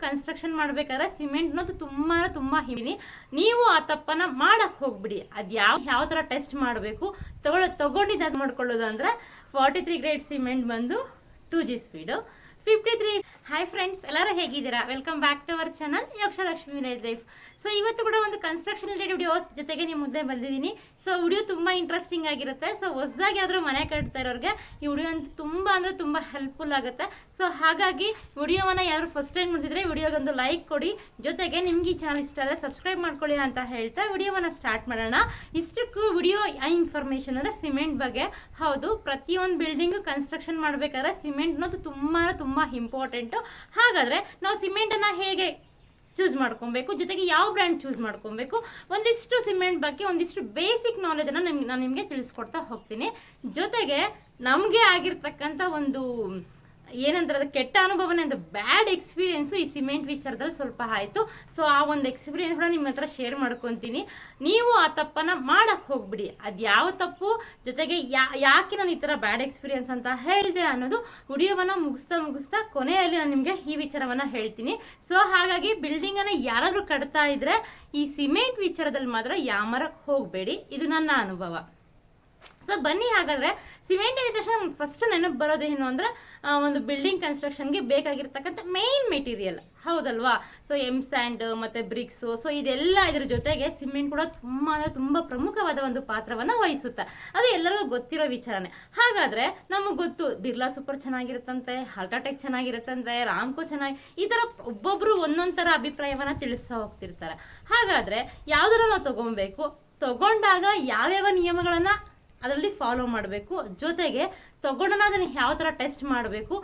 Construction ಮಾಡ್ಬೇಕಾದ್ರೆ cement ಅನ್ನೋದು ತುಂಬಾ ಹಿಡಿನಿ. ನೀವು ಆ ತಪ್ಪನ್ನ ಮಾಡಕ್ ಹೋಗ್ಬಿಡಿ. ಅದು ಯಾವ ತರ ಟೆಸ್ಟ್ ಮಾಡಬೇಕು ತಗೊಂಡಿದ್ದು ಅದು ಮಾಡ್ಕೊಳ್ಳೋದು ಅಂದ್ರೆ 43 ಗ್ರೇಡ್ ಸಿಮೆಂಟ್ ಬಂದು 2G ಸ್ಪೀಡು 53. ಹಾಯ್ ಫ್ರೆಂಡ್ಸ್, ಎಲ್ಲರೂ ಹೇಗಿದ್ದೀರಾ? Welcome back to our channel Yakshalakshmi village life. So ಇವತ್ತು ಕೂಡ ಒಂದು ಕನ್ಸ್ಟ್ರಕ್ಷನ್ ರಿಲೇಟೆಡ್ ವಿಡಿಯೋಸ್ ಜೊತೆಗೆ ನಿಮ್ಮ ಮುಂದೆ ಬಂದಿದ್ದೀನಿ. ಸೊ ವಿಡಿಯೋ ತುಂಬಾ ಇಂಟ್ರೆಸ್ಟಿಂಗ್ ಆಗಿರುತ್ತೆ. ಸೊ ಹೊಸದಾಗಿ ಯಾರಾದರೂ ಮನೆ ಕಟ್ತಾ ಇರೋರಿಗೆ ಈ ವಿಡಿಯೋ ಅಂತ ತುಂಬಾ ಹೆಲ್ಪ್ಫುಲ್ ಆಗುತ್ತೆ. ಸೊ ಹಾಗಾಗಿ ವಿಡಿಯೋವನ್ನ ಯಾರು ಫಸ್ಟ್ ಟೈಮ್ ನೋಡ್ತಿದ್ರೆ ವಿಡಿಯೋಗೊಂದು ಲೈಕ್ ಕೊಡಿ, ಜೊತೆಗೆ ನಿಮ್ಗೆ ಈ ಚಾನಲ್ ಇಷ್ಟ ಆದರೆ ಸಬ್ಸ್ಕ್ರೈಬ್ ಮಾಡ್ಕೊಳ್ಳಿ ಅಂತ ಹೇಳ್ತಾ ವಿಡಿಯೋವನ್ನ ಸ್ಟಾರ್ಟ್ ಮಾಡೋಣ. ಇಷ್ಟಕ್ಕೂ ವಿಡಿಯೋ ಇನ್ಫಾರ್ಮೇಶನ್ ಅಂದ್ರೆ ಸಿಮೆಂಟ್ ಬಗ್ಗೆ. ಹೌದು, ಪ್ರತಿಯೊಂದು ಬಿಲ್ಡಿಂಗ್ ಕನ್ಸ್ಟ್ರಕ್ಷನ್ ಮಾಡ್ಬೇಕಾದ್ರೆ ಸಿಮೆಂಟ್ ಅನ್ನೋದು ತುಂಬಾ ಇಂಪಾರ್ಟೆಂಟ್. ಹಾಗಾದ್ರೆ ನಾವು ಸಿಮೆಂಟ್ ಅನ್ನ ಹೇಗೆ ಚೂಸ್ ಮಾಡ್ಕೊಬೇಕು, ಜೊತೆಗೆ ಯಾವ ಬ್ರ್ಯಾಂಡ್ ಚೂಸ್ ಮಾಡ್ಕೊಬೇಕು, ಒಂದಿಷ್ಟು ಸಿಮೆಂಟ್ ಬಗ್ಗೆ ಒಂದಿಷ್ಟು ಬೇಸಿಕ್ ನಾಲೆಜ್ ಅನ್ನ ನಾನು ನಿಮಗೆ ತಿಳಿಸ್ಕೊಡ್ತಾ ಹೋಗ್ತೀನಿ. ಜೊತೆಗೆ ನಮಗೆ ಆಗಿರ್ತಕ್ಕಂಥ ಒಂದು ಏನಂದ್ರೆ ಕೆಟ್ಟ ಅನುಭವನೇ, ಒಂದು ಬ್ಯಾಡ್ ಎಕ್ಸ್ಪೀರಿಯನ್ಸ್ ಈ ಸಿಮೆಂಟ್ ವಿಚಾರದಲ್ಲಿ ಸ್ವಲ್ಪ ಆಯಿತು. ಸೊ ಆ ಒಂದು ಎಕ್ಸ್ಪೀರಿಯನ್ಸ್ ಕೂಡ ನಿಮ್ಮ ಹತ್ರ ಶೇರ್ ಮಾಡ್ಕೊತೀನಿ. ನೀವು ಆ ತಪ್ಪನ್ನ ಮಾಡಕ್ ಹೋಗ್ಬಿಡಿ. ಅದು ಯಾವ ತಪ್ಪು, ಜೊತೆಗೆ ಯಾಕೆ ನಾನು ಈ ಥರ ಬ್ಯಾಡ್ ಎಕ್ಸ್ಪೀರಿಯನ್ಸ್ ಅಂತ ಹೇಳಿದೆ ಅನ್ನೋದು ವಿಡಿಯೋವನ್ನ ಮುಗಿಸ್ತಾ ಕೊನೆಯಲ್ಲಿ ನಾನು ನಿಮಗೆ ಈ ವಿಚಾರವನ್ನ ಹೇಳ್ತೀನಿ. ಸೊ ಹಾಗಾಗಿ ಬಿಲ್ಡಿಂಗ್ ಅನ್ನ ಯಾರಾದ್ರೂ ಕಟ್ತಾ ಇದ್ರೆ ಈ ಸಿಮೆಂಟ್ ವಿಚಾರದಲ್ಲಿ ಮಾತ್ರ ಯಾಮರಕ್ಕೆ ಹೋಗಬೇಡಿ. ಇದು ನನ್ನ ಅನುಭವ. ಸೊ ಬನ್ನಿ, ಹಾಗಾದ್ರೆ ಸಿಮೆಂಟ್ ಅಂದ ತಕ್ಷಣ ಫಸ್ಟ್ ನೆನಪು ಬರೋದೇನು ಅಂದ್ರೆ ಒಂದು ಬಿಲ್ಡಿಂಗ್ ಕನ್ಸ್ಟ್ರಕ್ಷನ್ಗೆ ಬೇಕಾಗಿರ್ತಕ್ಕಂಥ ಮೇನ್ ಮೆಟೀರಿಯಲ್, ಹೌದಲ್ವಾ? ಸೊ ಸ್ಯಾಂಡ್ ಮತ್ತೆ ಬ್ರಿಕ್ಸ್. ಸೊ ಇದೆಲ್ಲ ಇದ್ರ ಜೊತೆಗೆ ಸಿಮೆಂಟ್ ಕೂಡ ತುಂಬಾ ಪ್ರಮುಖವಾದ ಒಂದು ಪಾತ್ರವನ್ನ ವಹಿಸುತ್ತೆ. ಅದು ಎಲ್ಲರಿಗೂ ಗೊತ್ತಿರೋ ವಿಚಾರನೆ. ಹಾಗಾದ್ರೆ ನಮಗೆ ಗೊತ್ತು, ಬಿರ್ಲಾ ಸೂಪರ್ ಚೆನ್ನಾಗಿರುತ್ತಂತೆ, ಅಲ್ಟ್ರಾಟೆಕ್ ಚೆನ್ನಾಗಿರುತ್ತಂತೆ, ರಾಮ್ಕೋ ಚೆನ್ನಾಗಿ, ಈ ತರ ಒಬ್ಬೊಬ್ರು ಒಂದೊಂದ್ ತರ ಅಭಿಪ್ರಾಯವನ್ನ ತಿಳಿಸ್ತಾ ಹೋಗ್ತಿರ್ತಾರೆ. ಹಾಗಾದ್ರೆ ಯಾವ್ದಾರ ನಾವು ತಗೊಂಡಾಗ ಯಾವ್ಯಾವ ನಿಯಮಗಳನ್ನ ಅದರಲ್ಲಿ ಫಾಲೋ ಮಾಡಬೇಕು, ಜೊತೆಗೆ ತಗೊಂಡನ ಅದನ್ನ ಯಾವ ತರ ಟೆಸ್ಟ್ ಮಾಡಬೇಕು,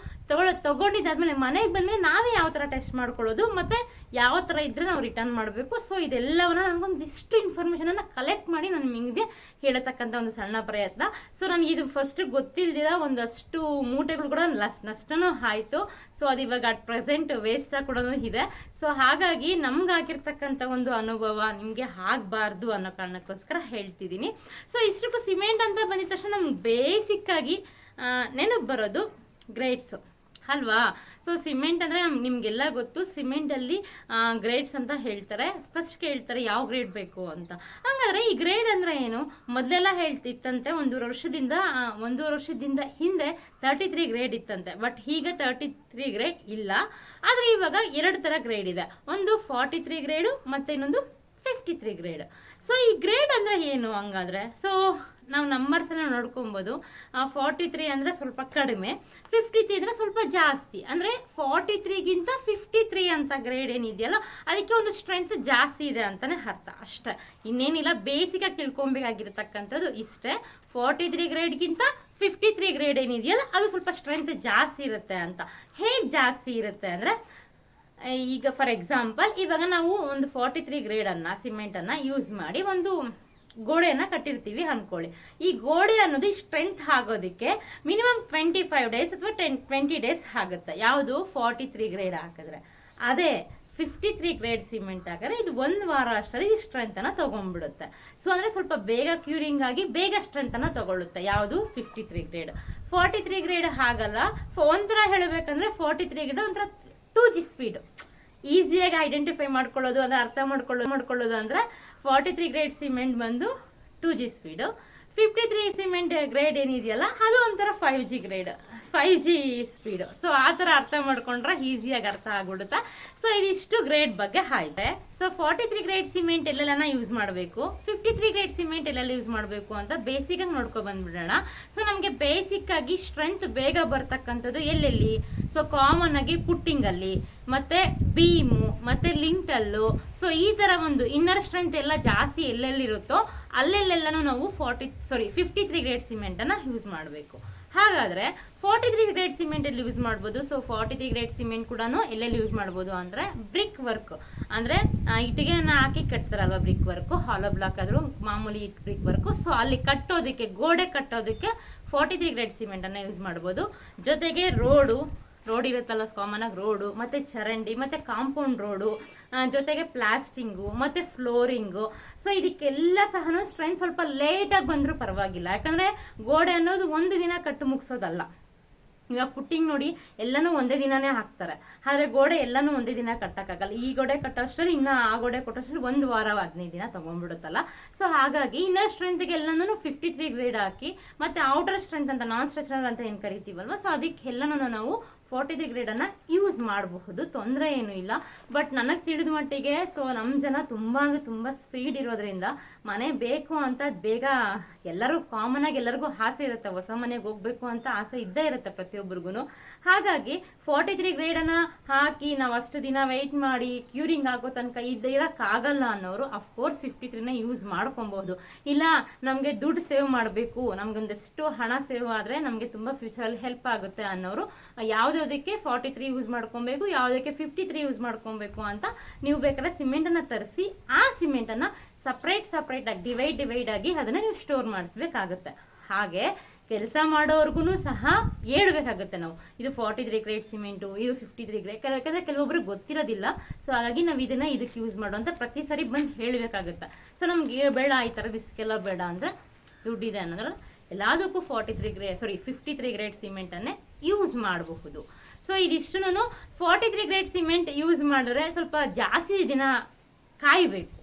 ತಗೊಂಡಿದ್ದಾದ್ಮೇಲೆ ಮನೆಗೆ ಬಂದ್ರೆ ನಾವೇ ಯಾವ ತರ ಟೆಸ್ಟ್ ಮಾಡ್ಕೊಳ್ಳೋದು, ಮತ್ತೆ ಯಾವ ತರ ಇದ್ರೆ ನಾವು ರಿಟರ್ನ್ ಮಾಡಬೇಕು. ಸೊ ಇದೆಲ್ಲವನ್ನ ನನಗೊಂದಿಷ್ಟು ಇನ್ಫಾರ್ಮೇಶನ್ ಅನ್ನ ಕಲೆಕ್ಟ್ ಮಾಡಿ ನಾನು ನಿಮಗೆ ಹೇಳತಕ್ಕಂಥ ಒಂದು ಸಣ್ಣ ಪ್ರಯತ್ನ. ಸೊ ನನಗೆ ಇದು ಫಸ್ಟ್ ಗೊತ್ತಿಲ್ದಿರ ಒಂದಷ್ಟು ಮೂಟೆಗಳು ಕೂಡ ನಷ್ಟನೂ ಆಯಿತು. ಸೊ ಅದು ಇವಾಗ ಅಟ್ ಪ್ರೆಸೆಂಟ್ ವೇಸ್ಟ್ ಕೂಡ ಇದೆ. ಸೊ ಹಾಗಾಗಿ ನಮ್ಗೆ ಆಗಿರ್ತಕ್ಕಂಥ ಒಂದು ಅನುಭವ ನಿಮಗೆ ಆಗಬಾರ್ದು ಅನ್ನೋ ಕಾರಣಕ್ಕೋಸ್ಕರ ಹೇಳ್ತಿದ್ದೀನಿ. ಸೊ ಇಷ್ಟಕ್ಕೂ ಸಿಮೆಂಟ್ ಅಂತ ಬಂದಿದ ತಕ್ಷಣ ನಮ್ಗೆ ಬೇಸಿಕ್ ಆಗಿ ನೆನಪು ಬರೋದು ಗ್ರೇಡ್ಸು ಅಲ್ವಾ? ಸೊ ಸಿಮೆಂಟ್ ಅಂದರೆ ನಿಮಗೆಲ್ಲ ಗೊತ್ತು, ಸಿಮೆಂಟಲ್ಲಿ ಗ್ರೇಡ್ಸ್ ಅಂತ ಹೇಳ್ತಾರೆ. ಫಸ್ಟ್ ಕೇಳ್ತಾರೆ ಯಾವ ಗ್ರೇಡ್ ಬೇಕು ಅಂತ. ಹಂಗಾದ್ರೆ ಈ ಗ್ರೇಡ್ ಅಂದರೆ ಏನು? ಮೊದಲೆಲ್ಲ ಹೇಳ್ತಿತ್ತಂತೆ, ಒಂದೂವರೆ ವರ್ಷದಿಂದ ಹಿಂದೆ 33 ಗ್ರೇಡ್ ಇತ್ತಂತೆ. ಬಟ್ ಈಗ 33 ಗ್ರೇಡ್ ಇಲ್ಲ. ಆದರೆ ಇವಾಗ 2 ಥರ ಗ್ರೇಡ್ ಇದೆ. ಒಂದು 43 ಗ್ರೇಡು ಮತ್ತು ಇನ್ನೊಂದು 53 ಗ್ರೇಡ್. ಸೊ ಈ ಗ್ರೇಡ್ ಅಂದರೆ ಏನು ಹಂಗಾದ್ರೆ? ಸೊ ನಾವು ನಂಬರ್ಸನ್ನ ನೋಡ್ಕೊಬೋದು. 43 ಅಂದರೆ ಸ್ವಲ್ಪ ಕಡಿಮೆ, 53 ಅಂದರೆ ಸ್ವಲ್ಪ ಜಾಸ್ತಿ. ಅಂದರೆ 43ಗಿಂತ 53 ಅಂತ ಗ್ರೇಡ್ ಏನಿದೆಯಲ್ಲ ಅದಕ್ಕೆ ಒಂದು ಸ್ಟ್ರೆಂತ್ ಜಾಸ್ತಿ ಇದೆ ಅಂತಲೇ ಅರ್ಥ ಅಷ್ಟೇ. ಇನ್ನೇನಿಲ್ಲ, ಬೇಸಿಕಾಗಿ ತಿಳ್ಕೊಬೇಕಾಗಿರ್ತಕ್ಕಂಥದ್ದು ಇಷ್ಟೇ. 43 ಗ್ರೇಡ್ಗಿಂತ 53 ಗ್ರೇಡ್ ಏನಿದೆಯಲ್ಲ ಅದು ಸ್ವಲ್ಪ ಸ್ಟ್ರೆಂತ್ ಜಾಸ್ತಿ ಇರುತ್ತೆ ಅಂತ. ಹೇಗೆ ಜಾಸ್ತಿ ಇರುತ್ತೆ ಅಂದರೆ, ಈಗ ಫಾರ್ ಎಕ್ಸಾಂಪಲ್ ಇವಾಗ ನಾವು ಒಂದು 43 ಗ್ರೇಡನ್ನು ಸಿಮೆಂಟನ್ನು ಯೂಸ್ ಮಾಡಿ ಒಂದು ಗೋಡೆಯನ್ನು ಕಟ್ಟಿರ್ತೀವಿ ಅಂದ್ಕೊಳ್ಳಿ. ಈ ಗೋಡೆ ಅನ್ನೋದು ಸ್ಟ್ರೆಂತ್ ಆಗೋದಕ್ಕೆ ಮಿನಿಮಮ್ 25 ಡೇಸ್ ಅಥವಾ 20 ಡೇಸ್ ಆಗುತ್ತೆ. ಯಾವುದು 43 ಗ್ರೇಡ್ ಹಾಕಿದ್ರೆ. ಅದೇ 53 ಗ್ರೇಡ್ ಸಿಮೆಂಟ್ ಹಾಕಿದ್ರೆ ಇದು 1 ವಾರ ಅಷ್ಟರಲ್ಲಿ ಈ ಸ್ಟ್ರೆಂತನ್ನು ತೊಗೊಂಡ್ಬಿಡುತ್ತೆ. ಸೊ ಅಂದರೆ ಸ್ವಲ್ಪ ಬೇಗ ಕ್ಯೂರಿಂಗ್ ಆಗಿ ಬೇಗ ಸ್ಟ್ರೆಂತನ್ನು ತಗೊಳ್ಳುತ್ತೆ. ಯಾವುದು 53 ಗ್ರೇಡ್. 43 ಗ್ರೇಡ್ ಹಾಗಲ್ಲ. ಒಂಥರ ಹೇಳಬೇಕಂದ್ರೆ 43 ಗ್ರೇಡ್ ಒಂಥರ 2G ಸ್ಪೀಡು. ಈಸಿಯಾಗಿ ಐಡೆಂಟಿಫೈ ಮಾಡ್ಕೊಳ್ಳೋದು, ಅಂದರೆ ಅರ್ಥ ಮಾಡ್ಕೊಳ್ಳೋದು ಅಂದರೆ 43 ಗ್ರೇಡ್ ಸಿಮೆಂಟ್ ಬಂದು 2G ಸ್ಪೀಡು. 53 ಸಿಮೆಂಟ್ ಗ್ರೇಡ್ ಏನಿದೆಯಲ್ಲ ಅದು ಒಂಥರ 5G ಸ್ಪೀಡು. ಸೊ ಆ ಥರ ಅರ್ಥ ಮಾಡ್ಕೊಂಡ್ರೆ ಈಸಿಯಾಗಿ ಅರ್ಥ ಆಗ್ಬಿಡುತ್ತೆ. ಸೊ ಇದಿಷ್ಟು ಗ್ರೇಡ್ ಬಗ್ಗೆ ಆಯ್ತೆ. ಸೊ 43 ಗ್ರೇಡ್ ಸಿಮೆಂಟ್ ಎಲ್ಲೆಲ್ಲ ಯೂಸ್ ಮಾಡಬೇಕು, 53 ಗ್ರೇಡ್ ಸಿಮೆಂಟ್ ಎಲ್ಲೆಲ್ಲ ಯೂಸ್ ಮಾಡಬೇಕು ಅಂತ ಬೇಸಿಕಾಗಿ ನೋಡ್ಕೊಂಡು ಬಂದ್ಬಿಡೋಣ. ಸೊ ನಮಗೆ ಬೇಸಿಕ್ ಆಗಿ ಸ್ಟ್ರೆಂತ್ ಬೇಗ ಬರ್ತಕ್ಕಂಥದ್ದು ಎಲ್ಲೆಲ್ಲಿ? ಸೊ ಕಾಮನ್ ಆಗಿ ಪುಟ್ಟಿಂಗಲ್ಲಿ, ಮತ್ತೆ ಬೀಮು, ಮತ್ತೆ ಲಿಂಟಲ್ಲು. ಸೊ ಈ ಥರ ಒಂದು ಇನ್ನರ್ ಸ್ಟ್ರೆಂತ್ ಎಲ್ಲ ಜಾಸ್ತಿ ಎಲ್ಲೆಲ್ಲಿರುತ್ತೋ ಅಲ್ಲೆಲ್ಲೆಲ್ಲನೂ ನಾವು 53 ಗ್ರೇಡ್ ಸಿಮೆಂಟನ್ನು ಯೂಸ್ ಮಾಡಬೇಕು. ಹಾಗಾದರೆ 43 ಗ್ರೇಡ್ ಸಿಮೆಂಟ್ ಎಲ್ಲಿ ಯೂಸ್ ಮಾಡ್ಬೋದು? ಸೊ 43 ಗ್ರೇಡ್ ಸಿಮೆಂಟ್ ಕೂಡ ಎಲ್ಲೆಲ್ಲಿ ಯೂಸ್ ಮಾಡ್ಬೋದು ಅಂದರೆ ಬ್ರಿಕ್ ವರ್ಕ್, ಅಂದರೆ ಇಟ್ಟಿಗೆಯನ್ನು ಹಾಕಿ ಕಟ್ತಾರಲ್ವ ಬ್ರಿಕ್ ವರ್ಕು, ಹಾಲೋ ಬ್ಲಾಕ್ ಆದರೂ ಮಾಮೂಲಿ ಬ್ರಿಕ್ ವರ್ಕು. ಸೊ ಅಲ್ಲಿ ಕಟ್ಟೋದಕ್ಕೆ, ಗೋಡೆ ಕಟ್ಟೋದಕ್ಕೆ 43 ಗ್ರೇಡ್ ಸಿಮೆಂಟನ್ನು ಯೂಸ್ ಮಾಡ್ಬೋದು. ಜೊತೆಗೆ ರೋಡ್ ಇರುತ್ತಲ್ಲ ಕಾಮನ್ ಆಗಿ ರೋಡು, ಮತ್ತು ಚರಂಡಿ, ಮತ್ತು ಕಾಂಪೌಂಡ್ ರೋಡು, ಜೊತೆಗೆ ಪ್ಲಾಸ್ಟಿಂಗು ಮತ್ತು ಫ್ಲೋರಿಂಗು. ಸೊ ಇದಕ್ಕೆಲ್ಲ ಸಹ ಸ್ಟ್ರೆಂತ್ ಸ್ವಲ್ಪ ಲೇಟಾಗಿ ಬಂದರೂ ಪರವಾಗಿಲ್ಲ. ಯಾಕಂದರೆ ಗೋಡೆ ಅನ್ನೋದು ಒಂದು ದಿನ ಕಟ್ಟು ಮುಗಿಸೋದಲ್ಲ. ಇವಾಗ ಪುಟ್ಟಿಂಗ್ ನೋಡಿ ಎಲ್ಲನೂ ಒಂದೇ ದಿನನೇ ಹಾಕ್ತಾರೆ, ಆದರೆ ಗೋಡೆ ಎಲ್ಲನೂ ಒಂದೇ ದಿನ ಕಟ್ಟಕ್ಕಾಗಲ್ಲ. ಈ ಗೋಡೆ ಕಟ್ಟೋಷ್ಟರಲ್ಲಿ ಇನ್ನು ಆ ಗೋಡೆ ಕೊಟ್ಟೋಷ್ಟರಲ್ಲಿ 1 ವಾರ 15 ದಿನ ತೊಗೊಂಡ್ಬಿಡುತ್ತಲ್ಲ. ಸೊ ಹಾಗಾಗಿ ಇನ್ನರ್ ಸ್ಟ್ರೆಂತ್ಗೆ ಎಲ್ಲನೂ 53 ಗ್ರೇಡ್ ಹಾಕಿ, ಮತ್ತು ಔಟರ್ ಸ್ಟ್ರೆಂತ್ ಅಂತ ನಾನ್ ಸ್ಟ್ರೆಚರಲ್ ಅಂತ ಏನು ಕರಿತೀವಲ್ವ, ಸೊ ಅದಕ್ಕೆಲ್ಲನೂ ನಾವು 43 ಗ್ರೇಡನ್ನು ಯೂಸ್ ಮಾಡಬಹುದು, ತೊಂದರೆ ಏನೂ ಇಲ್ಲ. ಬಟ್ ನನಗೆ ತಿಳಿದ ಮಟ್ಟಿಗೆ ಸೊ ನಮ್ಮ ಜನ ತುಂಬ ಅಂದರೆ ತುಂಬ ಸ್ಪೀಡ್ ಇರೋದ್ರಿಂದ ಮನೆ ಬೇಕು ಅಂತ ಬೇಗ ಎಲ್ಲರೂ ಕಾಮನಾಗಿ ಎಲ್ಲರಿಗೂ ಆಸೆ ಇರುತ್ತೆ, ಹೊಸ ಮನೆಗೆ ಹೋಗಬೇಕು ಅಂತ ಆಸೆ ಇದ್ದೇ ಇರುತ್ತೆ ಪ್ರತಿಯೊಬ್ಬರಿಗೂ. ಹಾಗಾಗಿ 43 ಗ್ರೇಡನ್ನು ಹಾಕಿ ನಾವು ಅಷ್ಟು ದಿನ ವೆಯ್ಟ್ ಮಾಡಿ ಕ್ಯೂರಿಂಗ್ ಆಗೋ ತನಕ ಇರೋಕ್ಕಾಗಲ್ಲ ಅನ್ನೋರು ಅಫ್ಕೋರ್ಸ್ 53ನ ಯೂಸ್ ಮಾಡ್ಕೊಬೋದು. ಇಲ್ಲ ನಮಗೆ ದುಡ್ಡು ಸೇವ್ ಮಾಡಬೇಕು, ನಮಗೊಂದಷ್ಟು ಹಣ ಸೇವ್ ಆದರೆ ನಮಗೆ ತುಂಬ ಫ್ಯೂಚರಲ್ಲಿ ಹೆಲ್ಪ್ ಆಗುತ್ತೆ ಅನ್ನೋರು ಯಾವುದಕ್ಕೆ 43 ಯೂಸ್ ಮಾಡ್ಕೊಬೇಕು, ಯಾವುದಕ್ಕೆ 53 ಯೂಸ್ ಮಾಡ್ಕೊಬೇಕು ಅಂತ ನೀವು ಬೇಕಾದ್ರೆ ಸಿಮೆಂಟನ್ನು ತರಿಸಿ ಆ ಸಿಮೆಂಟನ್ನು ಸಪ್ರೇಟಾಗಿ ಡಿವೈಡ್ ಆಗಿ ಅದನ್ನು ನೀವು ಸ್ಟೋರ್ ಮಾಡಿಸ್ಬೇಕಾಗುತ್ತೆ. ಹಾಗೆ ಕೆಲಸ ಮಾಡೋರ್ಗು ಸಹ ಹೇಳ್ಬೇಕಾಗುತ್ತೆ ನಾವು, ಇದು 43 ಗ್ರೇಡ್ ಸಿಮೆಂಟು, ಇದು 53 ಗ್ರೇಡ್. ಯಾಕಂದರೆ ಕೆಲವೊಬ್ರಿಗೆ ಗೊತ್ತಿರೋದಿಲ್ಲ. ಸೊ ಹಾಗಾಗಿ ನಾವು ಇದಕ್ಕೆ ಯೂಸ್ ಮಾಡೋ ಅಂತ ಪ್ರತಿ ಸರಿ ಬಂದು ಹೇಳಬೇಕಾಗುತ್ತೆ. ಸೊ ನಮ್ಗೆ ಬೇಡ ಈ ಥರ ರಿಸ್ಕೆಲ್ಲ ಬೇಡ ಅಂದರೆ ದುಡ್ಡಿದೆ ಅನ್ನೋದ್ರ ಎಲ್ಲದಕ್ಕೂ 53 ಗ್ರೇಡ್ ಸಿಮೆಂಟನ್ನೇ ಯೂಸ್ ಮಾಡಬಹುದು. ಸೊ ಇದಿಷ್ಟು 43 ಗ್ರೇಡ್ ಸಿಮೆಂಟ್ ಯೂಸ್ ಮಾಡಿದ್ರೆ ಸ್ವಲ್ಪ ಜಾಸ್ತಿ ದಿನ ಕಾಯಬೇಕು,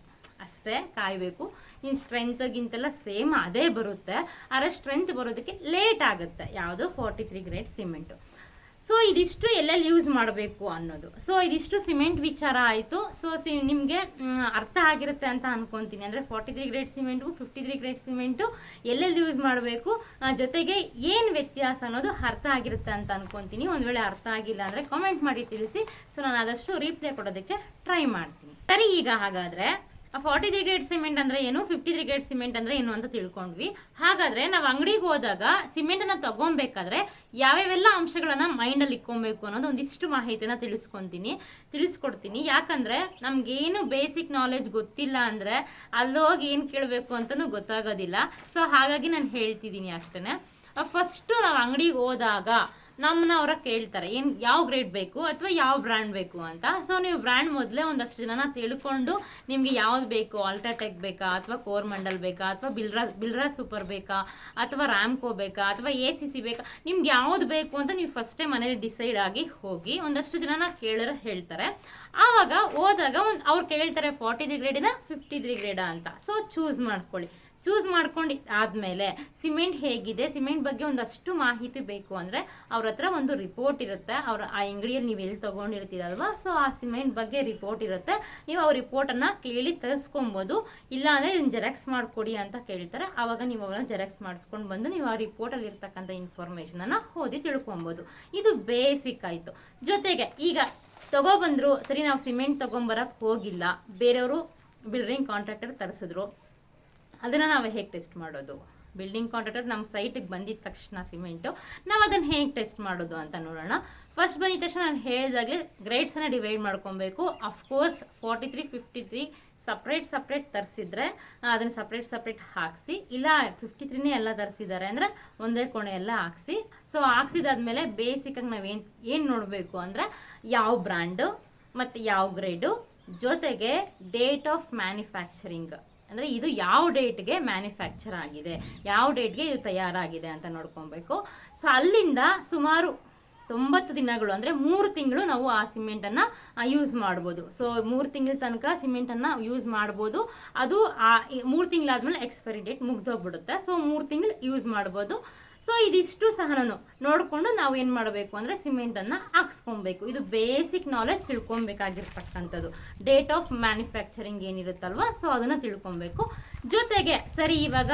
ಅಷ್ಟೇ ಕಾಯಬೇಕು. ಇನ್ನು ಸ್ಟ್ರೆಂತ್ಗಿಂತೆಲ್ಲ ಸೇಮ್ ಅದೇ ಬರುತ್ತೆ, ಆದರೆ ಸ್ಟ್ರೆಂತ್ ಬರೋದಕ್ಕೆ ಲೇಟ್ ಆಗುತ್ತೆ ಯಾವುದು 43 ಗ್ರೇಡ್ ಸಿಮೆಂಟು. ಸೊ ಇದಿಷ್ಟು ಎಲ್ಲೆಲ್ಲಿ ಯೂಸ್ ಮಾಡಬೇಕು ಅನ್ನೋದು. ಸೊ ಇದಿಷ್ಟು ಸಿಮೆಂಟ್ ವಿಚಾರ ಆಯಿತು. ಸೊ ನಿಮಗೆ ಅರ್ಥ ಆಗಿರುತ್ತೆ ಅಂತ ಅನ್ಕೊತೀನಿ. ಅಂದರೆ 43 ಗ್ರೇಡ್ ಸಿಮೆಂಟು 53 ಗ್ರೇಡ್ ಸಿಮೆಂಟು ಎಲ್ಲೆಲ್ಲಿ ಯೂಸ್ ಮಾಡಬೇಕು, ಜೊತೆಗೆ ಏನು ವ್ಯತ್ಯಾಸ ಅನ್ನೋದು ಅರ್ಥ ಆಗಿರುತ್ತೆ ಅಂತ ಅನ್ಕೊತೀನಿ. ಒಂದು ವೇಳೆ ಅರ್ಥ ಆಗಿಲ್ಲ ಅಂದರೆ ಕಾಮೆಂಟ್ ಮಾಡಿ ತಿಳಿಸಿ. ಸೊ ನಾನು ಆದಷ್ಟು ರೀಪ್ಲೈ ಕೊಡೋದಕ್ಕೆ ಟ್ರೈ ಮಾಡ್ತೀನಿ. ಸರಿ, ಈಗ ಹಾಗಾದರೆ 43 ಗ್ರೇಡ್ ಸಿಮೆಂಟ್ ಅಂದರೆ ಏನು, 53 ಗ್ರೇಡ್ ಸಿಮೆಂಟ್ ಅಂದರೆ ಏನು ಅಂತ ತಿಳ್ಕೊಂಡ್ವಿ. ಹಾಗಾದರೆ ನಾವು ಅಂಗಡಿಗೆ ಹೋದಾಗ ಸಿಮೆಂಟನ್ನು ತಗೊಬೇಕಾದ್ರೆ ಯಾವ್ಯಾವೆಲ್ಲ ಅಂಶಗಳನ್ನು ಮೈಂಡಲ್ಲಿ ಇಟ್ಕೊಬೇಕು ಅನ್ನೋದು ಒಂದಿಷ್ಟು ಮಾಹಿತಿನ ತಿಳಿಸ್ಕೊಡ್ತೀನಿ. ಯಾಕಂದರೆ ನಮಗೇನು ಬೇಸಿಕ್ ನಾಲೆಜ್ ಗೊತ್ತಿಲ್ಲ ಅಂದರೆ ಅಲ್ಲೋಗಿ ಏನು ಕೇಳಬೇಕು ಅಂತಲೂ ಗೊತ್ತಾಗೋದಿಲ್ಲ. ಸೊ ಹಾಗಾಗಿ ನಾನು ಹೇಳ್ತಿದ್ದೀನಿ ಅಷ್ಟೇ. ಫಸ್ಟು ನಾವು ಅಂಗಡಿಗೆ ಹೋದಾಗ ನಮ್ಮನ್ನ ಅವರ ಕೇಳ್ತಾರೆ ಯಾವ ಗ್ರೇಡ್ ಬೇಕು ಅಥವಾ ಯಾವ ಬ್ರ್ಯಾಂಡ್ ಬೇಕು ಅಂತ. ಸೊ ನೀವು ಬ್ರ್ಯಾಂಡ್ ಮೊದಲೇ ಒಂದಷ್ಟು ಜನನ ತಿಳ್ಕೊಂಡು ನಿಮಗೆ ಯಾವ್ದು ಬೇಕು, ಅಲ್ಟ್ರಾಟೆಕ್ ಬೇಕಾ ಅಥವಾ ಕೋರ್ಮಂಡಲ್ ಬೇಕಾ ಅಥವಾ ಬಿಲ್ರಾ ಸೂಪರ್ ಬೇಕಾ ಅಥವಾ ರ್ಯಾಮ್ಕೋ ಬೇಕಾ ಅಥವಾ ACC ಬೇಕಾ, ನಿಮ್ಗೆ ಯಾವ್ದು ಬೇಕು ಅಂತ ನೀವು ಫಸ್ಟೇ ಮನೇಲಿ ಡಿಸೈಡ್ ಆಗಿ ಹೋಗಿ ಒಂದಷ್ಟು ಜನನ ಕೇಳಿದ್ರೆ ಹೇಳ್ತಾರೆ. ಆವಾಗ ಹೋದಾಗ ಅವ್ರು ಕೇಳ್ತಾರೆ 43 ಗ್ರೇಡಿನ 53 ಗ್ರೇಡಾ ಅಂತ. ಸೊ ಚೂಸ್ ಮಾಡ್ಕೊಂಡು ಆದಮೇಲೆ ಸಿಮೆಂಟ್ ಹೇಗಿದೆ, ಸಿಮೆಂಟ್ ಬಗ್ಗೆ ಒಂದಷ್ಟು ಮಾಹಿತಿ ಬೇಕು ಅಂದರೆ ಅವ್ರ ಹತ್ರ ಒಂದು ರಿಪೋರ್ಟ್ ಇರುತ್ತೆ. ಆ ಅಂಗಡಿಯಲ್ಲಿ ನೀವು ಎಲ್ಲಿ ತೊಗೊಂಡಿರ್ತೀರಲ್ವ, ಸೊ ಆ ಸಿಮೆಂಟ್ ಬಗ್ಗೆ ರಿಪೋರ್ಟ್ ಇರುತ್ತೆ. ನೀವು ಅವ್ರ ರಿಪೋರ್ಟನ್ನು ಕೇಳಿ ತರಿಸ್ಕೊಬೋದು. ಇಲ್ಲಾಂದರೆ ಇದನ್ನು ಜೆರಾಕ್ಸ್ ಮಾಡಿಕೊಡಿ ಅಂತ ಕೇಳ್ತಾರೆ. ಆವಾಗ ನೀವು ಅವನ್ನ ಜೆರಾಕ್ಸ್ ಮಾಡಿಸ್ಕೊಂಡು ಬಂದು ನೀವು ಆ ರಿಪೋರ್ಟಲ್ಲಿ ಇರ್ತಕ್ಕಂಥ ಇನ್ಫಾರ್ಮೇಷನನ್ನು ಓದಿ ತಿಳ್ಕೊಬೋದು. ಇದು ಬೇಸಿಕ್ ಆಯಿತು. ಜೊತೆಗೆ ಈಗ ತಗೊಬಂದರು, ಸರಿ ನಾವು ಸಿಮೆಂಟ್ ತೊಗೊಂಬರಕ್ಕೆ ಹೋಗಿಲ್ಲ, ಬೇರೆಯವರು ಬಿಲ್ಡಿಂಗ್ ಕಾಂಟ್ರಾಕ್ಟರ್ ತರಿಸಿದ್ರು, ಅದನ್ನು ನಾವು ಹೇಗೆ ಟೆಸ್ಟ್ ಮಾಡೋದು? ಬಿಲ್ಡಿಂಗ್ ಕಾಂಟ್ರಾಕ್ಟರ್ ನಮ್ಮ ಸೈಟಿಗೆ ಬಂದಿದ್ದ ತಕ್ಷಣ ಸಿಮೆಂಟು ನಾವು ಅದನ್ನು ಹೇಗೆ ಟೆಸ್ಟ್ ಮಾಡೋದು ಅಂತ ನೋಡೋಣ. ಫಸ್ಟ್ ಬಂದಿದ್ದ ತಕ್ಷಣ ನಾನು ಹೇಳಿದಾಗಲೇ ಗ್ರೇಡ್ಸನ್ನು ಡಿವೈಡ್ ಮಾಡ್ಕೊಬೇಕು. ಅಫ್ಕೋರ್ಸ್ 43, 53 ಸಪ್ರೇಟ್ ತರಿಸಿದ್ರೆ ಅದನ್ನು ಸಪ್ರೇಟ್ ಹಾಕಿಸಿ, ಇಲ್ಲ 53ನೇ ಎಲ್ಲ ತರಿಸಿದ್ದಾರೆ ಅಂದರೆ ಒಂದೇ ಕೋಣೆ ಎಲ್ಲ ಹಾಕಿಸಿ. ಸೊ ಹಾಕ್ಸಿದಾದ್ಮೇಲೆ ಬೇಸಿಕಾಗಿ ನಾವು ಏನು ನೋಡಬೇಕು ಅಂದರೆ ಯಾವ ಬ್ರ್ಯಾಂಡು ಮತ್ತು ಯಾವ ಗ್ರೇಡು, ಜೊತೆಗೆ ಡೇಟ್ ಆಫ್ ಮ್ಯಾನುಫ್ಯಾಕ್ಚರಿಂಗ್ ಅಂದರೆ ಇದು ಯಾವ ಡೇಟ್ಗೆ ಮ್ಯಾನುಫ್ಯಾಕ್ಚರ್ ಆಗಿದೆ, ಯಾವ ಡೇಟ್ಗೆ ಇದು ತಯಾರಾಗಿದೆ ಅಂತ ನೋಡ್ಕೊಬೇಕು. ಸೊ ಅಲ್ಲಿಂದ ಸುಮಾರು 90 ದಿನಗಳು ಅಂದರೆ 3 ತಿಂಗಳು ನಾವು ಆ ಸಿಮೆಂಟನ್ನು ಯೂಸ್ ಮಾಡ್ಬೋದು. ಸೊ 3 ತಿಂಗಳ ತನಕ ಸಿಮೆಂಟನ್ನು ಯೂಸ್ ಮಾಡ್ಬೋದು. ಅದು 3 ತಿಂಗಳಾದ್ಮೇಲೆ ಎಕ್ಸ್ಪೈರಿ ಡೇಟ್ ಮುಗ್ದೋಗ್ಬಿಡುತ್ತೆ. ಸೊ 3 ತಿಂಗಳು ಯೂಸ್ ಮಾಡ್ಬೋದು. ಸೊ ಇದಿಷ್ಟು ಸಹ ನೋಡಿಕೊಂಡು ನಾವು ಏನು ಮಾಡಬೇಕು ಅಂದರೆ ಸಿಮೆಂಟನ್ನು ಹಾಕ್ಸ್ಕೊಬೇಕು. ಇದು ಬೇಸಿಕ್ ನಾಲೆಜ್ ತಿಳ್ಕೊಬೇಕಾಗಿರ್ತಕ್ಕಂಥದ್ದು. ಡೇಟ್ ಆಫ್ ಮ್ಯಾನುಫ್ಯಾಕ್ಚರಿಂಗ್ ಏನಿರುತ್ತಲ್ವ, ಸೊ ಅದನ್ನು ತಿಳ್ಕೊಬೇಕು. ಜೊತೆಗೆ ಸರಿ, ಇವಾಗ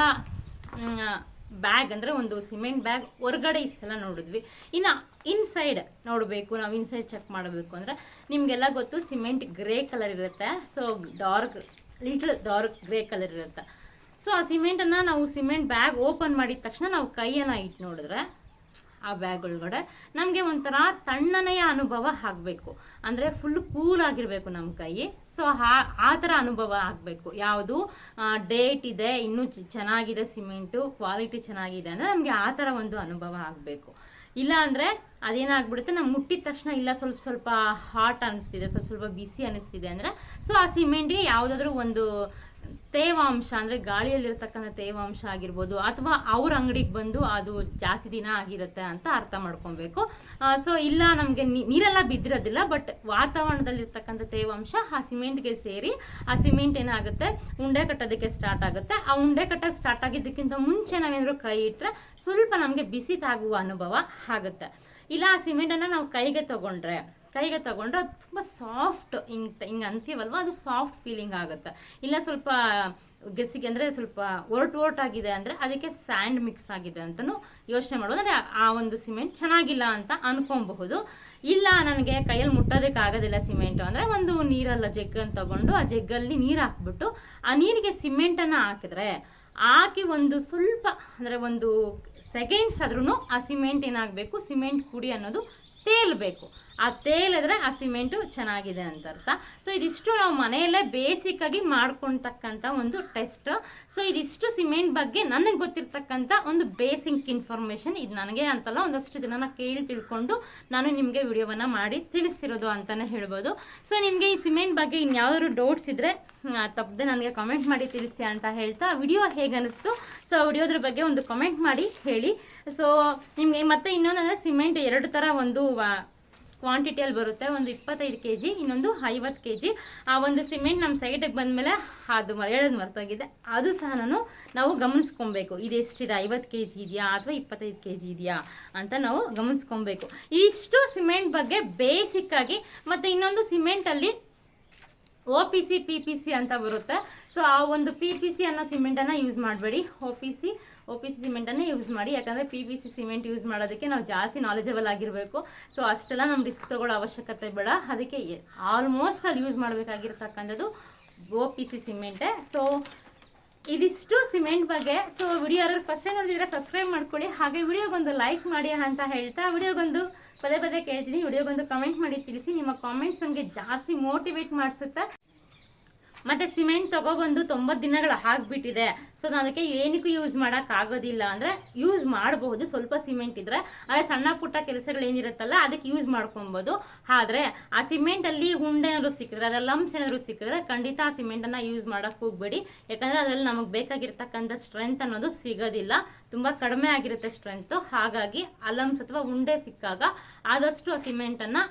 ಬ್ಯಾಗ್ ಅಂದರೆ ಒಂದು ಸಿಮೆಂಟ್ ಬ್ಯಾಗ್ ಹೊರಗಡೆ ಇಷ್ಟೆಲ್ಲ ನೋಡಿದ್ವಿ. ಇನ್ನು ಇನ್ಸೈಡ್ ನೋಡಬೇಕು, ನಾವು ಇನ್ಸೈಡ್ ಚೆಕ್ ಮಾಡಬೇಕು ಅಂದರೆ ನಿಮಗೆಲ್ಲ ಗೊತ್ತು ಸಿಮೆಂಟ್ ಗ್ರೇ ಕಲರ್ ಇರುತ್ತೆ. ಸೊ ಡಾರ್ಕ್ ಗ್ರೇ ಕಲರ್ ಇರುತ್ತೆ. ಸೊ ಆ ಸಿಮೆಂಟನ್ನು ನಾವು ಸಿಮೆಂಟ್ ಬ್ಯಾಗ್ ಓಪನ್ ಮಾಡಿದ ತಕ್ಷಣ ನಾವು ಕೈಯನ್ನು ಇಟ್ಟು ನೋಡಿದ್ರೆ ಆ ಬ್ಯಾಗ್ ಒಳಗಡೆ ನಮಗೆ ಒಂಥರ ತಣ್ಣನೆಯ ಅನುಭವ ಆಗಬೇಕು. ಅಂದರೆ ಫುಲ್ ಕೂಲ್ ಆಗಿರಬೇಕು ನಮ್ಮ ಕೈ. ಸೊ ಆ ಥರ ಅನುಭವ ಆಗಬೇಕು. ಯಾವುದು ಡೇಟ್ ಇದೆ, ಇನ್ನೂ ಚೆನ್ನಾಗಿದೆ ಸಿಮೆಂಟು, ಕ್ವಾಲಿಟಿ ಚೆನ್ನಾಗಿದೆ ಅಂದರೆ ನಮಗೆ ಆ ಥರ ಒಂದು ಅನುಭವ ಆಗಬೇಕು. ಇಲ್ಲ ಅಂದರೆ ಅದೇನಾಗ್ಬಿಡುತ್ತೆ, ನಾವು ಮುಟ್ಟಿದ ತಕ್ಷಣ ಇಲ್ಲ ಸ್ವಲ್ಪ ಸ್ವಲ್ಪ ಹಾಟ್ ಅನಿಸ್ತಿದೆ, ಸ್ವಲ್ಪ ಸ್ವಲ್ಪ ಬಿಸಿ ಅನಿಸ್ತಿದೆ ಅಂದರೆ ಸೊ ಆ ಸಿಮೆಂಟ್ಗೆ ಯಾವುದಾದ್ರೂ ಒಂದು ತೇವಾಂಶ ಅಂದರೆ ಗಾಳಿಯಲ್ಲಿರ್ತಕ್ಕಂಥ ತೇವಾಂಶ ಆಗಿರ್ಬೋದು, ಅಥವಾ ಅವ್ರ ಅಂಗಡಿಗೆ ಬಂದು ಅದು ಜಾಸ್ತಿ ದಿನ ಆಗಿರುತ್ತೆ ಅಂತ ಅರ್ಥ ಮಾಡ್ಕೊಬೇಕು. ಸೊ ಇಲ್ಲ ನಮಗೆ ನೀರೆಲ್ಲ ಬಿದ್ದಿರೋದಿಲ್ಲ, ಬಟ್ ವಾತಾವರಣದಲ್ಲಿರ್ತಕ್ಕಂಥ ತೇವಾಂಶ ಆ ಸಿಮೆಂಟ್ಗೆ ಸೇರಿ ಆ ಸಿಮೆಂಟ್ ಏನಾಗುತ್ತೆ ಉಂಡೆ ಕಟ್ಟೋದಕ್ಕೆ ಸ್ಟಾರ್ಟ್ ಆಗುತ್ತೆ. ಆ ಉಂಡೆ ಕಟ್ಟೋಕ್ಕೆ ಸ್ಟಾರ್ಟ್ ಆಗಿದ್ದಕ್ಕಿಂತ ಮುಂಚೆ ನಾವೇನಾದ್ರು ಕೈ ಇಟ್ಟರೆ ಸ್ವಲ್ಪ ನಮಗೆ ಬಿಸಿ ತಾಗುವ ಅನುಭವ ಆಗುತ್ತೆ. ಇಲ್ಲ ಆ ಸಿಮೆಂಟನ್ನು ನಾವು ಕೈಗೆ ತಗೊಂಡ್ರೆ ಅದು ತುಂಬ ಸಾಫ್ಟ್ ಹಿಂಗೆ ಅಂತೀವಲ್ವ, ಅದು ಸಾಫ್ಟ್ ಫೀಲಿಂಗ್ ಆಗುತ್ತೆ. ಇಲ್ಲ ಸ್ವಲ್ಪ ಗೆಸಿಗೆ ಅಂದರೆ ಸ್ವಲ್ಪ ಒರಟಾಗಿದೆ ಅಂದರೆ ಅದಕ್ಕೆ ಸ್ಯಾಂಡ್ ಮಿಕ್ಸ್ ಆಗಿದೆ ಅಂತಲೂ ಯೋಚನೆ ಮಾಡ್ಬೋದು. ಅಂದರೆ ಆ ಒಂದು ಸಿಮೆಂಟ್ ಚೆನ್ನಾಗಿಲ್ಲ ಅಂತ ಅನ್ಕೊಬಹುದು. ಇಲ್ಲ ನನಗೆ ಕೈಯಲ್ಲಿ ಮುಟ್ಟೋದಕ್ಕೆ ಆಗೋದಿಲ್ಲ ಸಿಮೆಂಟು ಅಂದರೆ ಒಂದು ನೀರಲ್ಲ ಜಗ್ಗನ್ನು ತಗೊಂಡು ಆ ಜಗ್ಗಲ್ಲಿ ನೀರು ಹಾಕ್ಬಿಟ್ಟು ಆ ನೀರಿಗೆ ಸಿಮೆಂಟನ್ನು ಹಾಕಿ ಒಂದು ಸ್ವಲ್ಪ ಅಂದರೆ ಒಂದು ಸೆಕೆಂಡ್ಸ್ ಆದ್ರೂ ಆ ಸಿಮೆಂಟ್ ಏನಾಗಬೇಕು, ಸಿಮೆಂಟ್ ಪುಡಿ ಅನ್ನೋದು ತೇಲ್ಬೇಕು. ಆ ತೇಲಿದ್ರೆ ಆ ಸಿಮೆಂಟು ಚೆನ್ನಾಗಿದೆ ಅಂತ ಅರ್ಥ. ಸೊ ಇದಿಷ್ಟು ನಾವು ಮನೆಯಲ್ಲೇ ಬೇಸಿಕ್ಕಾಗಿ ಮಾಡ್ಕೊಳ್ತಕ್ಕಂಥ ಒಂದು ಟೆಸ್ಟ್. ಸೊ ಇದಿಷ್ಟು ಸಿಮೆಂಟ್ ಬಗ್ಗೆ ನನಗೆ ಗೊತ್ತಿರ್ತಕ್ಕಂಥ ಒಂದು ಬೇಸಿಕ್ ಇನ್ಫಾರ್ಮೇಷನ್. ಇದು ನನಗೆ ಅಂತಲ್ಲ, ಒಂದಷ್ಟು ಜನನ ಕೇಳಿ ತಿಳ್ಕೊಂಡು ನಾನು ನಿಮಗೆ ವಿಡಿಯೋವನ್ನು ಮಾಡಿ ತಿಳಿಸ್ತಿರೋದು ಅಂತಲೇ ಹೇಳ್ಬೋದು. ಸೊ ನಿಮಗೆ ಈ ಸಿಮೆಂಟ್ ಬಗ್ಗೆ ಇನ್ಯಾವ್ದಾದ್ರು ಡೌಟ್ಸ್ ಇದ್ದರೆ ತಪ್ಪದೆ ನನಗೆ ಕಮೆಂಟ್ ಮಾಡಿ ತಿಳಿಸಿ ಅಂತ ಹೇಳ್ತಾ, ವಿಡಿಯೋ ಹೇಗೆ ಅನ್ನಿಸ್ತು ಸೊ ವಿಡಿಯೋದ್ರ ಬಗ್ಗೆ ಒಂದು ಕಮೆಂಟ್ ಮಾಡಿ ಹೇಳಿ. ಸೊ ನಿಮಗೆ ಮತ್ತೆ ಇನ್ನೊಂದಂದರೆ ಸಿಮೆಂಟ್ 2 ಥರ ಒಂದು ಕ್ವಾಂಟಿಟಿಯಲ್ಲಿ ಬರುತ್ತೆ. ಒಂದು 25 kg, ಇನ್ನೊಂದು 50 kg. ಆ ಒಂದು ಸಿಮೆಂಟ್ ನಮ್ಮ ಸೈಡಿಗೆ ಬಂದಮೇಲೆ ಅದು ಹೇಳೋದು ಮರ್ತೋಗಿದೆ, ಅದು ಸಹ ನಾವು ಗಮನಿಸ್ಕೊಬೇಕು. ಇದೆಷ್ಟಿದೆ, 50 kg ಇದೆಯಾ ಅಥವಾ 25 kg ಇದೆಯಾ ಅಂತ ನಾವು ಗಮನಿಸ್ಕೊಬೇಕು. ಇಷ್ಟು ಸಿಮೆಂಟ್ ಬಗ್ಗೆ ಬೇಸಿಕ್ಕಾಗಿ. ಮತ್ತು ಇನ್ನೊಂದು ಸಿಮೆಂಟಲ್ಲಿ OPC PPC ಅಂತ ಬರುತ್ತೆ. ಸೊ ಆ ಒಂದು PPC ಅನ್ನೋ ಸಿಮೆಂಟನ್ನು ಯೂಸ್ ಮಾಡಬೇಡಿ, OPC ಸಿಮೆಂಟನ್ನೇ ಯೂಸ್ ಮಾಡಿ. ಯಾಕಂದರೆ PPC ಸಿಮೆಂಟ್ ಯೂಸ್ ಮಾಡೋದಕ್ಕೆ ನಾವು ಜಾಸ್ತಿ ನಾಲೆಜಬಲ್ ಆಗಿರಬೇಕು. ಸೊ ಅಷ್ಟೆಲ್ಲ ನಮ್ಮ ರಿಸ್ಕ್ ತೊಗೊಳ್ಳೋ ಅವಶ್ಯಕತೆ ಬೇಡ. ಅದಕ್ಕೆ ಆಲ್ಮೋಸ್ಟ್ ಅಲ್ಲಿ ಯೂಸ್ ಮಾಡಬೇಕಾಗಿರ್ತಕ್ಕಂಥದ್ದು OPC ಸಿಮೆಂಟೇ. ಸೊ ಇದಿಷ್ಟು ಸಿಮೆಂಟ್ ಬಗ್ಗೆ. ಸೊ ವಿಡಿಯೋ ಯಾರು ಫಸ್ಟ್ ಟೈಮ್ ನೋಡಿದ್ರೆ ಸಬ್ಸ್ಕ್ರೈಬ್ ಮಾಡ್ಕೊಳ್ಳಿ, ಹಾಗೆ ವಿಡಿಯೋಗೊಂದು ಲೈಕ್ ಮಾಡಿ ಅಂತ ಹೇಳ್ತಾ, ವಿಡಿಯೋಗೊಂದು ಪದೇ ಕೇಳ್ತೀನಿ, ವಿಡಿಯೋಗೊಂದು ಕಮೆಂಟ್ ಮಾಡಿ ತಿಳಿಸಿ. ನಿಮ್ಮ ಕಾಮೆಂಟ್ಸ್ ನನಗೆ ಜಾಸ್ತಿ ಮೋಟಿವೇಟ್ ಮಾಡಿಸುತ್ತೆ. ಮತ್ತು ಸಿಮೆಂಟ್ ತೊಗೊಬಂದು 90 ದಿನಗಳು ಆಗಿಬಿಟ್ಟಿದೆ, ಸೊ ನಾನು ಅದಕ್ಕೆ ಏನಕ್ಕೂ ಯೂಸ್ ಮಾಡೋಕ್ಕಾಗೋದಿಲ್ಲ ಅಂದರೆ ಯೂಸ್ ಮಾಡಬಹುದು. ಸ್ವಲ್ಪ ಸಿಮೆಂಟ್ ಇದ್ದರೆ, ಆದರೆ ಸಣ್ಣ ಪುಟ್ಟ ಕೆಲಸಗಳೇನಿರುತ್ತಲ್ಲ ಅದಕ್ಕೆ ಯೂಸ್ ಮಾಡ್ಕೊಬೋದು. ಆದರೆ ಆ ಸಿಮೆಂಟಲ್ಲಿ ಉಂಡೆ ಏನಾದರೂ ಸಿಕ್ಕಿದ್ರೆ, ಅದರ ಲಂಪ್ಸ್ ಏನಾದರೂ ಸಿಕ್ಕಿದ್ರೆ ಖಂಡಿತ ಆ ಸಿಮೆಂಟನ್ನು ಯೂಸ್ ಮಾಡೋಕ್ಕೆ ಹೋಗಬೇಡಿ. ಯಾಕಂದರೆ ಅದರಲ್ಲಿ ನಮಗೆ ಬೇಕಾಗಿರ್ತಕ್ಕಂಥ ಸ್ಟ್ರೆಂತ್ ಅನ್ನೋದು ಸಿಗೋದಿಲ್ಲ, ತುಂಬ ಕಡಿಮೆ ಆಗಿರುತ್ತೆ ಸ್ಟ್ರೆಂತು. ಹಾಗಾಗಿ ಆ ಲಂಪ್ಸ್ ಅಥವಾ ಉಂಡೆ ಸಿಕ್ಕಾಗ ಆದಷ್ಟು ಆ ಸಿಮೆಂಟನ್ನು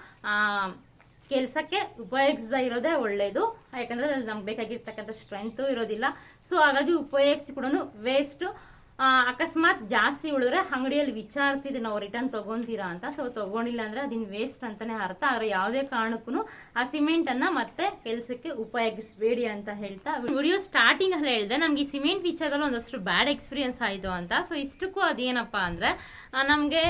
ಕೆಲಸಕ್ಕೆ ಉಪಯೋಗಿಸದೇ ಇರೋದೇ ಒಳ್ಳೆಯದು. ಯಾಕಂದರೆ ಅದ್ರಲ್ಲಿ ನಮ್ಗೆ ಬೇಕಾಗಿರ್ತಕ್ಕಂಥ ಸ್ಟ್ರೆಂತು ಇರೋದಿಲ್ಲ. ಸೊ ಹಾಗಾಗಿ ಉಪಯೋಗಿಸಿ ಕೂಡ ವೇಸ್ಟು. ಅಕಸ್ಮಾತ್ ಜಾಸ್ತಿ ಉಳಿದ್ರೆ ಅಂಗಡಿಯಲ್ಲಿ ವಿಚಾರಿಸಿದ್ರೆ ನಾವು ರಿಟರ್ನ್ ತೊಗೊತೀರಾ ಅಂತ. ಸೊ ತೊಗೊಂಡಿಲ್ಲ ಅಂದರೆ ಅದಿನ್ನು ವೇಸ್ಟ್ ಅಂತಲೇ ಅರ್ಥ. ಆದರೆ ಯಾವುದೇ ಕಾರಣಕ್ಕೂ ಆ ಸಿಮೆಂಟನ್ನು ಮತ್ತೆ ಕೆಲಸಕ್ಕೆ ಉಪಯೋಗಿಸಬೇಡಿ ಅಂತ ಹೇಳ್ತಾ, ವಿಡಿಯೋ ಸ್ಟಾರ್ಟಿಂಗಲ್ಲಿ ಹೇಳಿದೆ ನಮಗೆ ಈ ಸಿಮೆಂಟ್ ವಿಚಾರದಲ್ಲಿ ಒಂದಷ್ಟು ಬ್ಯಾಡ್ ಎಕ್ಸ್ಪೀರಿಯನ್ಸ್ ಆಯಿತು ಅಂತ. ಸೊ ಇಷ್ಟಕ್ಕೂ ಅದೇನಪ್ಪ ಅಂದರೆ, ನಮಗೆ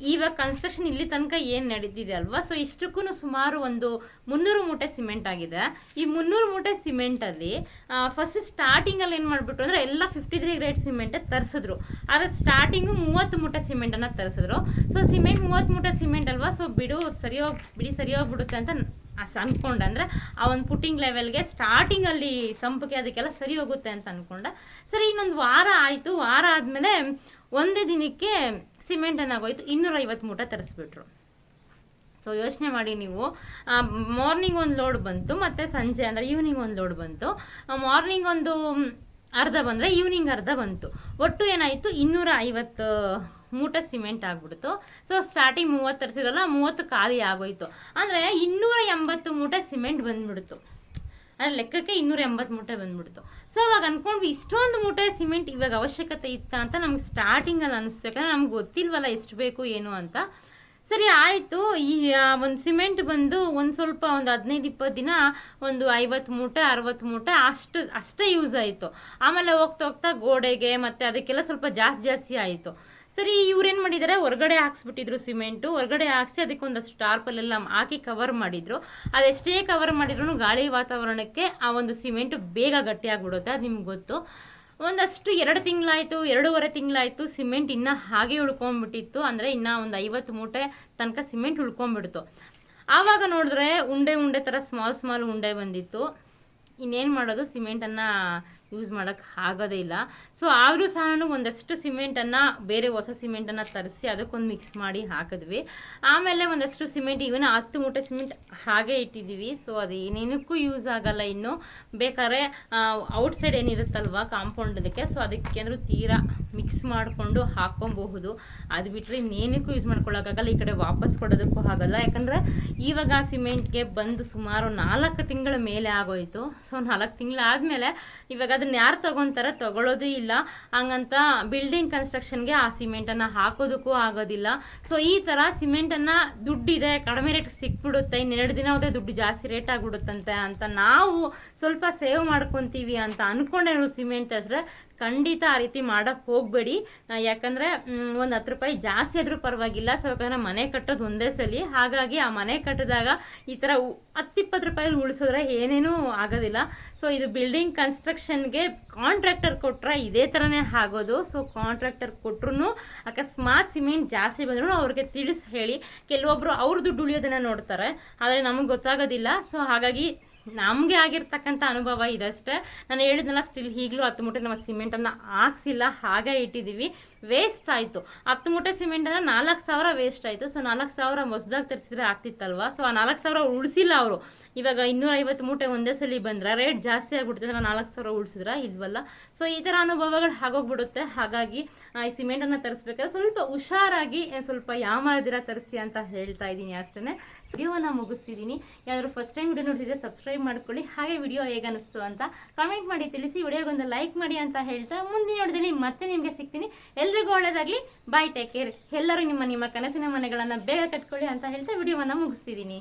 ಇವಾಗ ಕನ್ಸ್ಟ್ರಕ್ಷನ್ ಇಲ್ಲಿ ತನಕ ಏನು ನಡೀತಿದೆ ಅಲ್ವಾ, ಸೊ ಇಷ್ಟಕ್ಕೂ ಸುಮಾರು ಒಂದು 300 ಮೂಟೆ ಸಿಮೆಂಟ್ ಆಗಿದೆ. ಈ 300 ಮೂಟೆ ಸಿಮೆಂಟಲ್ಲಿ ಫಸ್ಟ್ ಸ್ಟಾರ್ಟಿಂಗಲ್ಲಿ ಏನು ಮಾಡಿಬಿಟ್ರು ಅಂದರೆ ಎಲ್ಲ 53 ಗ್ರೇಡ್ ಸಿಮೆಂಟೇ ತರಿಸಿದ್ರು. ಆದರೆ ಸ್ಟಾರ್ಟಿಂಗು 30 ಮೂಟೆ ಸಿಮೆಂಟನ್ನು ತರಿಸಿದ್ರು. ಸೊ ಸಿಮೆಂಟ್ 30 ಮೂಟೆ ಸಿಮೆಂಟ್ ಅಲ್ವಾ, ಸೊ ಸರಿಯೋಗ್ಬಿಡುತ್ತೆ ಅಂತ ಅನ್ಕೊಂಡೆ. ಅಂದರೆ ಆ ಒಂದು ಪುಟ್ಟಿಂಗ್ ಲೆವೆಲ್ಗೆ ಸ್ಟಾರ್ಟಿಂಗಲ್ಲಿ ಸಂಪಕ್ಕೆ ಅದಕ್ಕೆಲ್ಲ ಸರಿ ಹೋಗುತ್ತೆ ಅಂತ ಅಂದ್ಕೊಂಡೆ. ಸರಿ, ಇನ್ನೊಂದು ವಾರ ಆಯಿತು. ವಾರ ಆದಮೇಲೆ ಒಂದೇ ದಿನಕ್ಕೆ ಸಿಮೆಂಟ್ ಏನಾಗೋಯ್ತು, 250 ಮೂಟೆ ತರಿಸ್ಬಿಟ್ರು. ಸೊ ಯೋಚನೆ ಮಾಡಿ ನೀವು, ಮಾರ್ನಿಂಗ್ ಒಂದು ಲೋಡ್ ಬಂತು, ಮತ್ತು ಸಂಜೆ ಅಂದರೆ ಈವ್ನಿಂಗ್ ಒಂದು ಲೋಡ್ ಬಂತು. ಮಾರ್ನಿಂಗ್ ಒಂದು ಅರ್ಧ ಬಂದರೆ ಈವ್ನಿಂಗ್ ಅರ್ಧ ಬಂತು. ಒಟ್ಟು ಏನಾಯಿತು, 250 ಮೂಟೆ ಸಿಮೆಂಟ್ ಆಗಿಬಿಡ್ತು. ಸೊ ಸ್ಟಾರ್ಟಿಂಗ್ 30 ತರಿಸಿದ್ರಲ್ಲ, 30 ಖಾಲಿ ಆಗೋಯ್ತು. ಅಂದರೆ 280 ಮೂಟೆ ಸಿಮೆಂಟ್ ಬಂದ್ಬಿಡ್ತು. ಅಂದರೆ ಲೆಕ್ಕಕ್ಕೆ 280 ಮೂಟೆ ಬಂದ್ಬಿಡ್ತು. ಸೊ ಅವಾಗ ಅಂದ್ಕೊಂಡ್ವಿ ಇಷ್ಟೊಂದು ಮೂಟೆ ಸಿಮೆಂಟ್ ಇವಾಗ ಅವಶ್ಯಕತೆ ಇತ್ತ ಅಂತ ನಮ್ಗೆ ಸ್ಟಾರ್ಟಿಂಗಲ್ಲಿ ಅನಿಸ್ತು. ಯಾಕಂದರೆ ನಮ್ಗೆ ಗೊತ್ತಿಲ್ವಲ್ಲ ಎಷ್ಟು ಬೇಕು ಏನು ಅಂತ. ಸರಿ ಆಯಿತು. ಈ ಒಂದು ಸಿಮೆಂಟ್ ಬಂದು ಒಂದು 15-20 ದಿನ ಒಂದು 50 ಮೂಟೆ 60 ಮೂಟೆ ಅಷ್ಟೇ ಯೂಸ್ ಆಯಿತು. ಆಮೇಲೆ ಹೋಗ್ತಾ ಗೋಡೆಗೆ ಮತ್ತು ಅದಕ್ಕೆಲ್ಲ ಸ್ವಲ್ಪ ಜಾಸ್ತಿ ಆಯಿತು. ಸರಿ, ಇವ್ರೇನು ಮಾಡಿದ್ದಾರೆ, ಹೊರಗಡೆ ಹಾಕ್ಸ್ಬಿಟ್ಟಿದ್ರು ಸಿಮೆಂಟು. ಹೊರಗಡೆ ಹಾಕ್ಸಿ ಅದಕ್ಕೆ ಒಂದಷ್ಟು ಟಾರ್ಪಲ್ಲೆಲ್ಲ ಹಾಕಿ ಕವರ್ ಮಾಡಿದರು. ಅದೆಷ್ಟೇ ಕವರ್ ಮಾಡಿದ್ರು ಗಾಳಿ ವಾತಾವರಣಕ್ಕೆ ಆ ಒಂದು ಸಿಮೆಂಟು ಬೇಗ ಗಟ್ಟಿಯಾಗಿಬಿಡುತ್ತೆ, ಅದು ನಿಮ್ಗೆ ಗೊತ್ತು. ಒಂದಷ್ಟು 2 ತಿಂಗಳಾಯಿತು, 2.5 ತಿಂಗಳಾಯಿತು, ಸಿಮೆಂಟ್ ಇನ್ನೂ ಹಾಗೆ ಉಳ್ಕೊಂಡ್ಬಿಟ್ಟಿತ್ತು. ಅಂದರೆ ಇನ್ನೂ ಒಂದು 50 ಮೂಟೆ ತನಕ ಸಿಮೆಂಟ್ ಉಳ್ಕೊಂಡ್ಬಿಡ್ತು. ಆವಾಗ ನೋಡಿದ್ರೆ ಉಂಡೆ ಥರ ಸ್ಮಾಲ್ ಉಂಡೆ ಬಂದಿತ್ತು. ಇನ್ನೇನು ಮಾಡೋದು, ಸಿಮೆಂಟನ್ನು ಯೂಸ್ ಮಾಡೋಕ್ಕೆ ಆಗೋದೇ ಇಲ್ಲ. ಸೊ ಆದರೂ ಸಹ ನಾನು ಒಂದಷ್ಟು ಸಿಮೆಂಟನ್ನು ಬೇರೆ ಹೊಸ ಸಿಮೆಂಟನ್ನು ತರಿಸಿ ಅದಕ್ಕೊಂದು ಮಿಕ್ಸ್ ಮಾಡಿ ಹಾಕಿದ್ವಿ. ಆಮೇಲೆ ಒಂದಷ್ಟು ಸಿಮೆಂಟ್ ಇವನ್ನ 10 ಮೂಟೆ ಸಿಮೆಂಟ್ ಹಾಗೆ ಇಟ್ಟಿದ್ದೀವಿ. ಸೊ ಅದು ಏನೇನಕ್ಕೂ ಯೂಸ್ ಆಗಲ್ಲ. ಇನ್ನು ಬೇಕಾದ್ರೆ ಔಟ್ಸೈಡ್ ಏನಿರುತ್ತಲ್ವ ಕಾಂಪೌಂಡದಕ್ಕೆ, ಸೊ ಅದಕ್ಕೆ ಅಂದರೂ ತೀರಾ ಮಿಕ್ಸ್ ಮಾಡಿಕೊಂಡು ಹಾಕ್ಕೊಬಹುದು. ಅದು ಬಿಟ್ಟರೆ ಇನ್ನೇನಕ್ಕೂ ಯೂಸ್ ಮಾಡ್ಕೊಳ್ಳೋಕ್ಕಾಗಲ್ಲ. ಈ ಕಡೆ ವಾಪಸ್ ಕೊಡೋದಕ್ಕೂ ಆಗಲ್ಲ. ಯಾಕಂದರೆ ಇವಾಗ ಸಿಮೆಂಟ್ಗೆ ಬಂದು ಸುಮಾರು 4 ತಿಂಗಳ ಮೇಲೆ ಆಗೋಯಿತು. ಸೊ 4 ತಿಂಗಳಾದಮೇಲೆ ಇವಾಗ ಅದನ್ನ ಯಾರು ತೊಗೊತಾರೆ, ತೊಗೊಳ್ಳೋದು ಇಲ್ಲ. ಹಂಗಂತ ಬಿಲ್ಡಿಂಗ್ ಕನ್ಸ್ಟ್ರಕ್ಷನ್ಗೆ ಆ ಸಿಮೆಂಟನ್ನು ಹಾಕೋದಕ್ಕೂ ಆಗೋದಿಲ್ಲ. ಸೊ ಈ ಥರ ಸಿಮೆಂಟನ್ನು ದುಡ್ಡಿದೆ, ಕಡಿಮೆ ರೇಟ್ಗೆ ಸಿಕ್ಬಿಡುತ್ತೆ, ಇನ್ನೆರಡು ದಿನ ಹೋದರೆ ದುಡ್ಡು ಜಾಸ್ತಿ ರೇಟ್ ಆಗಿಬಿಡುತ್ತಂತೆ ಅಂತ ನಾವು ಸ್ವಲ್ಪ ಸೇವ್ ಮಾಡ್ಕೊತೀವಿ ಅಂತ ಅಂದ್ಕೊಂಡೇನು ಸಿಮೆಂಟ್ ಹೆಸ್ರೆ ಖಂಡಿತ ಆ ರೀತಿ ಮಾಡೋಕ್ಕೆ ಹೋಗಬೇಡಿ. ಯಾಕಂದರೆ ಒಂದು 10 ರೂಪಾಯಿ ಜಾಸ್ತಿ ಆದರೂ ಪರವಾಗಿಲ್ಲ. ಸೊ ಯಾಕಂದರೆ ಮನೆ ಕಟ್ಟೋದು ಒಂದೇ ಸಲ, ಹಾಗಾಗಿ ಆ ಮನೆ ಕಟ್ಟಿದಾಗ ಈ ಥರ 10-20 ರೂಪಾಯಿ ಉಳಿಸಿದ್ರೆ ಏನೇನೂ ಆಗೋದಿಲ್ಲ. ಸೊ ಇದು ಬಿಲ್ಡಿಂಗ್ ಕನ್ಸ್ಟ್ರಕ್ಷನ್ಗೆ ಕಾಂಟ್ರಾಕ್ಟರ್ ಕೊಟ್ಟರೆ ಇದೇ ಥರನೇ ಆಗೋದು. ಸೊ ಕಾಂಟ್ರಾಕ್ಟರ್ ಕೊಟ್ಟರು ಅಕಸ್ಮಾತ್ ಸಿಮೆಂಟ್ ಜಾಸ್ತಿ ಬಂದರೂ ಅವ್ರಿಗೆ ತಿಳಿಸಿ ಹೇಳಿ. ಕೆಲವೊಬ್ಬರು ಅವ್ರ ದುಡ್ಡು ಉಳಿಯೋದನ್ನು ನೋಡ್ತಾರೆ, ಆದರೆ ನಮಗೆ ಗೊತ್ತಾಗೋದಿಲ್ಲ. ಸೊ ಹಾಗಾಗಿ ನಮಗೆ ಆಗಿರ್ತಕ್ಕಂಥ ಅನುಭವ ಇದಷ್ಟೇ. ನಾನು ಹೇಳಿದ್ನಲ್ಲ, ಸ್ಟಿಲ್ ಈಗಲೂ 10 ಮೂಟೆ ನಾವು ಸಿಮೆಂಟನ್ನು ಹಾಕ್ಸಿಲ್ಲ, ಹಾಗೆ ಇಟ್ಟಿದ್ದೀವಿ. ವೇಸ್ಟ್ ಆಯಿತು 10 ಮೂಟೆ ಸಿಮೆಂಟ್ ಅಂದರೆ 4,000 ವೇಸ್ಟ್ ಆಯಿತು. ಸೊ 4,000 ಹೊಸ್ದಾಗಿ ತರಿಸಿದ್ರೆ ಆಗ್ತಿತ್ತಲ್ವ. ಸೊ ಆ 4,000 ಉಳಿಸಿಲ್ಲ ಅವರು. ಇವಾಗ 250 ಮೂಟೆ ಒಂದೇ ಸಲ ಬಂದರೆ ರೇಟ್ ಜಾಸ್ತಿ ಆಗಿಬಿಡ್ತದೆ. 4,000 ಉಳಿಸಿದ್ರೆ ಇಲ್ವಲ್ಲ. ಸೊ ಈ ಥರ ಅನುಭವಗಳು ಆಗೋಗ್ಬಿಡುತ್ತೆ. ಹಾಗಾಗಿ ಈ ಸಿಮೆಂಟನ್ನು ತರಿಸ್ಬೇಕಾದ್ರೆ ಸ್ವಲ್ಪ ಹುಷಾರಾಗಿ, ಸ್ವಲ್ಪ ಯಾಮಾರದಿರ ತರಿಸಿ ಅಂತ ಹೇಳ್ತಾ ಇದ್ದೀನಿ ಅಷ್ಟೇ. ವಿಡಿಯೋವನ್ನು ಮುಗಿಸ್ತಿದ್ದೀನಿ. ಯಾರಾದರೂ ಫಸ್ಟ್ ಟೈಮ್ ವಿಡಿಯೋ ನೋಡ್ತಿದ್ರೆ ಸಬ್ಸ್ಕ್ರೈಬ್ ಮಾಡ್ಕೊಳ್ಳಿ. ಹಾಗೆ ವಿಡಿಯೋ ಹೇಗೆ ಅನಿಸ್ತು ಅಂತ ಕಮೆಂಟ್ ಮಾಡಿ ತಿಳಿಸಿ. ವಿಡಿಯೋಗೊಂದು ಲೈಕ್ ಮಾಡಿ ಅಂತ ಹೇಳ್ತಾ ಮುಂದಿನ ವಿಡಿಯೋದಲ್ಲಿ ಮತ್ತೆ ನಿಮಗೆ ಸಿಗ್ತೀನಿ. ಎಲ್ರಿಗೂ ಒಳ್ಳೆಯದಾಗಲಿ. ಬಾಯ್, ಟೇಕ್ ಕೇರ್. ಎಲ್ಲರೂ ನಿಮ್ಮ ಕನಸಿನ ಮನೆಗಳನ್ನು ಬೇಗ ಕಟ್ಕೊಳ್ಳಿ ಅಂತ ಹೇಳ್ತಾ ವಿಡಿಯೋವನ್ನು ಮುಗಿಸ್ತಿದ್ದೀನಿ.